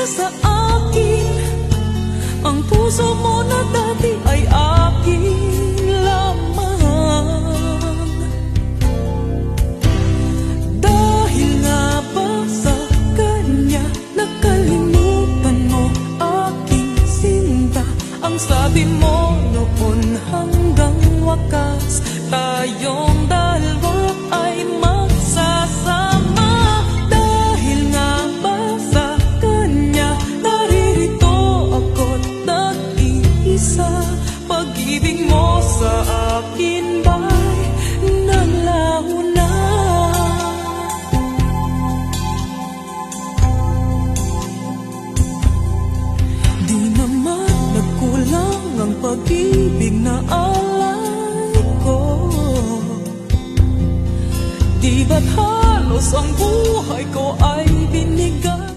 niya sa akin. Ang puso mo na dati ay akin lamang. Dahil nga ba sa kanya nakalimutan mo aking sinta? Ang sabi mo noon hanggang wakas tayong dalawa ay magsasama. Dahil nga ba sa kanya naririto ako't nag-iisa? Pag-ibig mo sa akin ba'y naglaho na? Di naman nagkulang ang pag-ibig na alay ko. Di ba't halos ang buhay ko ay